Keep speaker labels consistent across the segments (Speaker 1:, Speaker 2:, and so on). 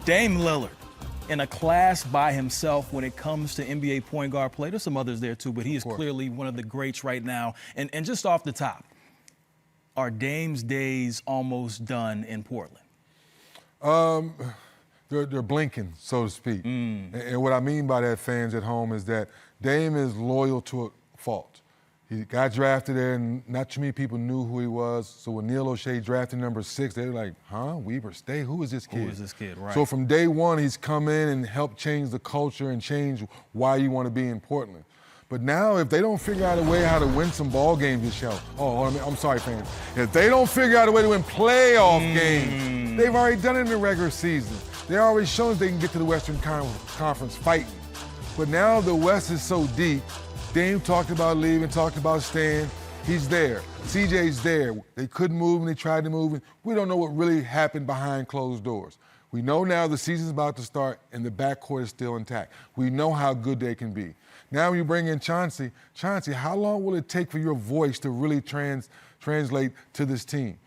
Speaker 1: Dame Lillard, in a class by himself when it comes to NBA point guard play. There's some others there too, but he is clearly one of the greats right now. And just off the top, are Dame's days almost done in Portland?
Speaker 2: They're blinking, so to speak. And what I mean by that, fans at home, is that Dame is loyal to a fault. He got drafted there, and not too many people knew who he was. So when Neil O'Shea drafted number 6, they were like, huh, Weber State? Who is this kid?
Speaker 1: Who is this kid, right.
Speaker 2: So from day one, he's come in and helped change the culture and change why you want to be in Portland. But now, if they don't figure out a way how to win some ball games this year, I'm sorry, fans. If they don't figure out a way to win playoff games, they've already done it in the regular season. They're already shown they can get to the Western Conference fighting. But now the West is so deep. Dame talked about leaving, talked about staying. He's there. CJ's there. They couldn't move and they tried to move. We don't know what really happened behind closed doors. We know now the season's about to start and the backcourt is still intact. We know how good they can be. Now when you bring in Chauncey, how long will it take for your voice to really translate to this team?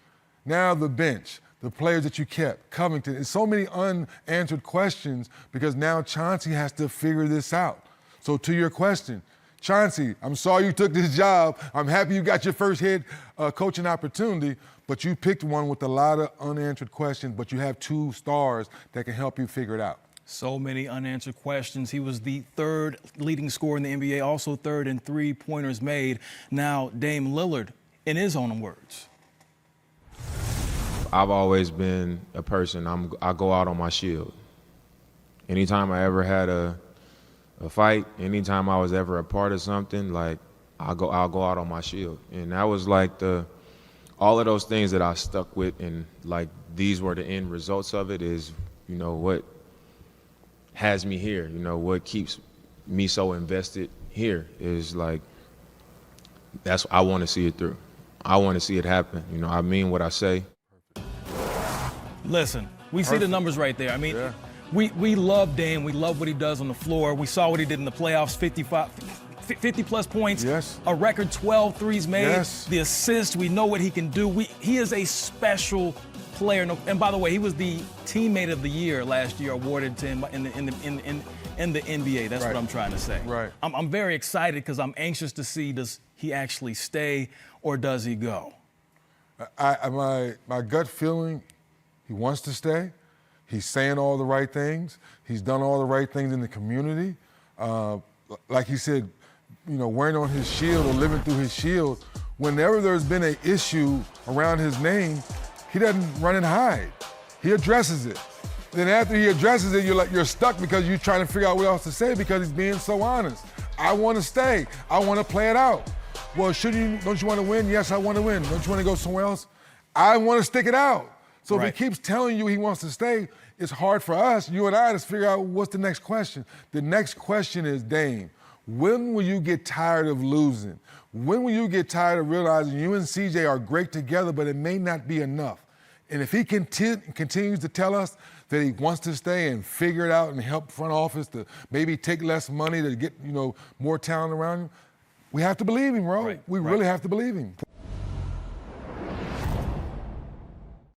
Speaker 2: Now the bench, the players that you kept, Covington, there's so many unanswered questions because now Chauncey has to figure this out. So to your question, Chauncey, I'm sorry you took this job. I'm happy you got your first head coaching opportunity, but you picked one with a lot of unanswered questions, but you have 2 stars that can help you figure it out.
Speaker 1: So many unanswered questions. He was the 3rd leading scorer in the NBA, also 3rd in three-pointers made. Now, Dame Lillard, in his own words.
Speaker 3: I've always been a person, I go out on my shield. Anytime I ever had a fight, anytime I was ever a part of something, like I'll go out on my shield. And that was like all of those things that I stuck with, and like these were the end results of it, is, you know, what has me here, you know, what keeps me so invested here is like, I want to see it through. I want to see it happen. You know, I mean what I say.
Speaker 1: Listen, we see the numbers right there. I mean, we love Dame. We love what he does on the floor. We saw what he did in the playoffs, 50-plus points, a record 12 threes made, the assist. We know what he can do. He is a special player. And by the way, he was the teammate of the year last year, awarded to him in the NBA. That's what I'm trying to say.
Speaker 2: Right.
Speaker 1: I'm very excited because I'm anxious to see, does he actually stay or does he go?
Speaker 2: My gut feeling, he wants to stay. He's saying all the right things. He's done all the right things in the community. Like he said, you know, wearing on his shield or living through his shield. Whenever there's been an issue around his name, he doesn't run and hide. He addresses it. Then after he addresses it, you're stuck because you're trying to figure out what else to say because he's being so honest. I want to stay. I want to play it out. Well, don't you want to win? Yes, I want to win. Don't you want to go somewhere else? I want to stick it out. So if he keeps telling you he wants to stay, it's hard for us, you and I, to figure out what's the next question. The next question is, Dame, when will you get tired of losing? When will you get tired of realizing you and CJ are great together, but it may not be enough? And if he continues to tell us that he wants to stay and figure it out and help front office to maybe take less money to get, you know, more talent around him, we have to believe him, bro. We really have to believe him.